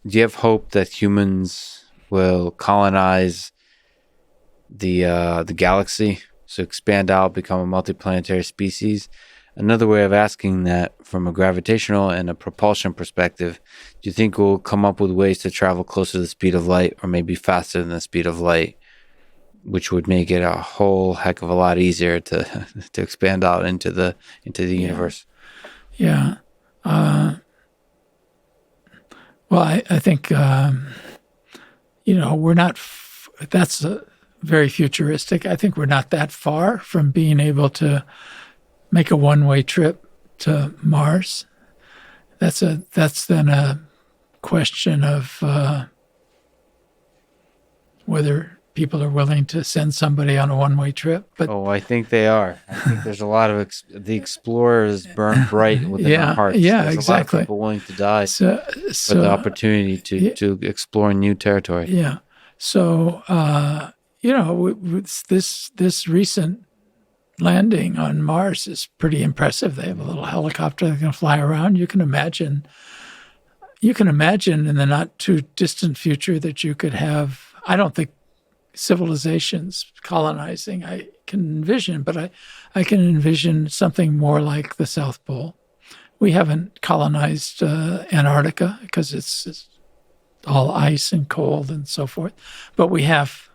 do you have hope that humans will colonize the galaxy, so expand out, become a multiplanetary species? Another way of asking that, from a gravitational and a propulsion perspective, do you think we'll come up with ways to travel closer to the speed of light, or maybe faster than the speed of light, which would make it a whole heck of a lot easier to to expand out into the universe? Yeah. Well, I think, we're not, that's very futuristic. I think we're not that far from being able to make a one-way trip to Mars. That's then a question of whether people are willing to send somebody on a one-way trip. But I think they are. I think there's a lot of the explorers burn bright within our hearts. There's exactly. a lot of people willing to die So, for the opportunity to explore new territory. Yeah. So, this recent landing on Mars is pretty impressive. They have a little helicopter that can fly around. You can imagine in the not too distant future that you could have, I don't think civilizations colonizing I can envision, but I can envision something more like the South Pole. We haven't colonized Antarctica because it's all ice and cold and so forth, but we have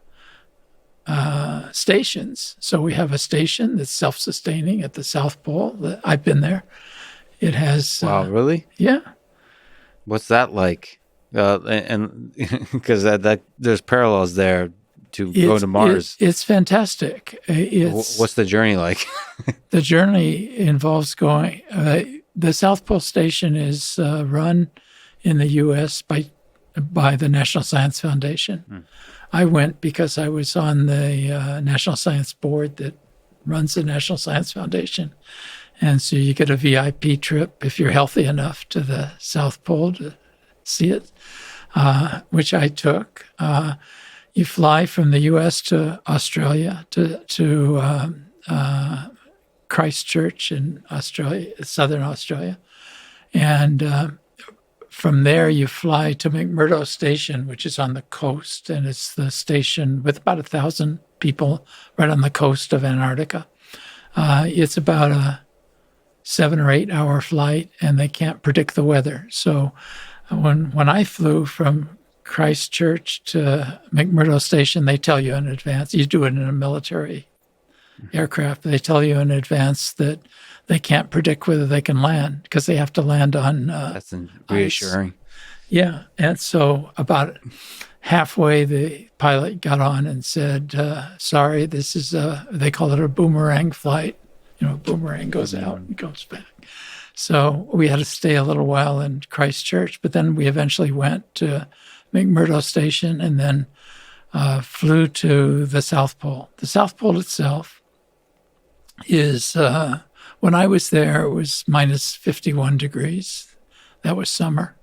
stations. So we have a station that's self-sustaining at the South Pole. I've been there. It has. Wow, really? Yeah. What's that like? And because that there's parallels there to go to Mars. It's fantastic. What's the journey like? The journey involves going. The South Pole Station is run in the U.S. by the National Science Foundation. I went because I was on the National Science Board that runs the National Science Foundation. And so you get a VIP trip if you're healthy enough to the South Pole to see it, which I took. You fly from the U.S. to Australia, to Christchurch in Australia, southern Australia. And from there, you fly to McMurdo Station, which is on the coast, and it's the station with about 1,000 people right on the coast of Antarctica. It's about a 7 or 8 hour flight, and they can't predict the weather. So when I flew from Christchurch to McMurdo Station, they tell you in advance. You do it in a military aircraft. They tell you in advance that they can't predict whether they can land because they have to land on That's reassuring. ice. Yeah. And so about halfway, the pilot got on and said, sorry, this is they call it a boomerang flight. Boomerang goes out and goes back. So we had to stay a little while in Christchurch, but then we eventually went to McMurdo Station and then flew to the South Pole. The South Pole itself is, when I was there, it was minus 51 degrees. That was summer.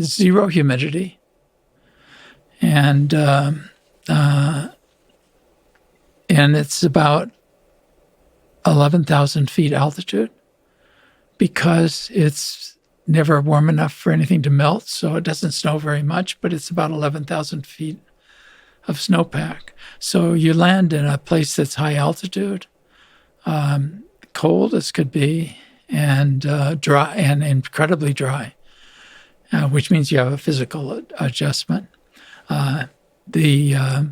Zero humidity. And it's about 11,000 feet altitude because it's never warm enough for anything to melt, so it doesn't snow very much, but it's about 11,000 feet of snowpack. So you land in a place that's high altitude, cold as could be, and dry and incredibly dry, which means you have a physical adjustment. The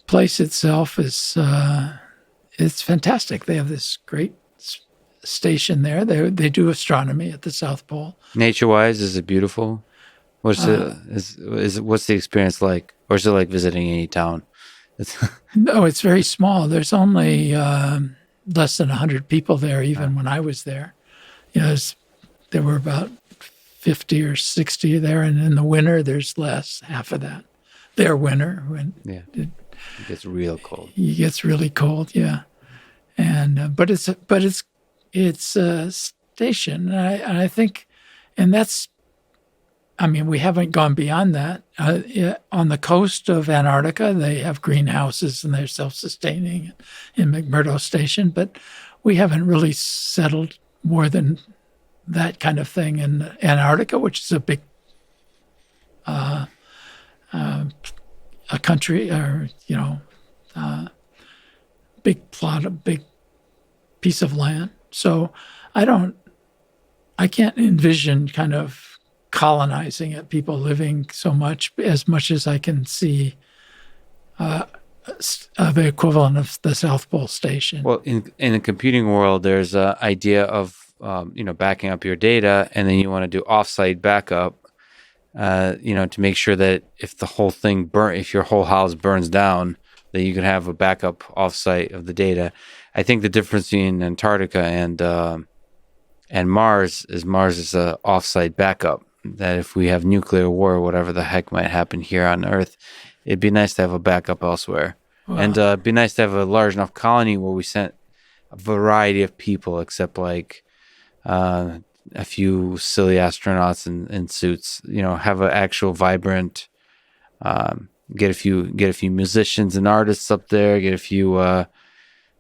place itself is it's fantastic. They have this great station there. They do astronomy at the South Pole. Nature-wise, is it beautiful? What's the experience like? Or is it like visiting any town? No, it's very small. There's only less than 100 people there, even when I was there. There were about 50 or 60 there, and in the winter, there's less, half of that. Their winter, when it gets real cold. It gets really cold, yeah. And but it's a station, and I think, and that's, I mean, we haven't gone beyond that. On the coast of Antarctica, they have greenhouses and they're self-sustaining in McMurdo Station, but we haven't really settled more than that kind of thing in Antarctica, which is a big a country, or big plot, a big piece of land. So I can't envision kind of colonizing it, people living as much as I can see the equivalent of the South Pole Station. Well, in the computing world, there's an idea of backing up your data, and then you want to do offsite backup. To make sure that if the whole thing if your whole house burns down, that you can have a backup offsite of the data. I think the difference between Antarctica and Mars is a offsite backup. That if we have nuclear war or whatever the heck might happen here on Earth, it'd be nice to have a backup elsewhere. Wow. And it'd be nice to have a large enough colony where we sent a variety of people, except like a few silly astronauts in suits. Have an actual vibrant. Get a few musicians and artists up there. Get a few,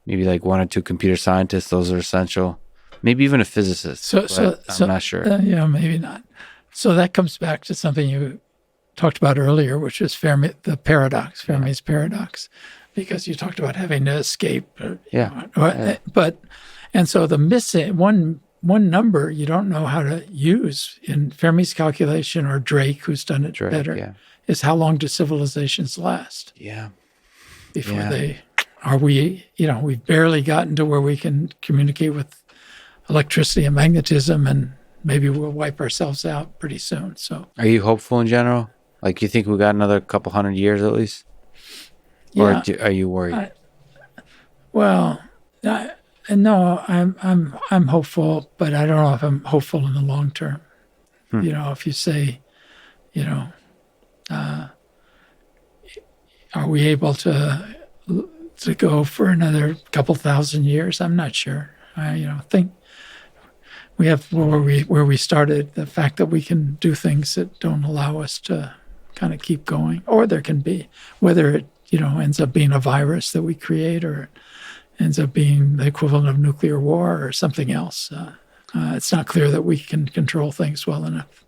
maybe like one or two computer scientists. Those are essential. Maybe even a physicist. I'm not sure. Maybe not. So that comes back to something you talked about earlier, which is Fermi's paradox, because you talked about having to escape. And so the missing one number you don't know how to use in Fermi's calculation, or Drake, who's done it better, is how long do civilizations last? Yeah. Before we've barely gotten to where we can communicate with electricity and magnetism, and maybe we'll wipe ourselves out pretty soon. So, are you hopeful in general? Like, you think we got another couple hundred years at least? Or are you worried? No, I'm hopeful, but I don't know if I'm hopeful in the long term. If you say, are we able to go for another couple thousand years? I'm not sure. I think we have where we started, the fact that we can do things that don't allow us to kind of keep going, or there can be, whether it ends up being a virus that we create, or it ends up being the equivalent of nuclear war or something else. It's not clear that we can control things well enough.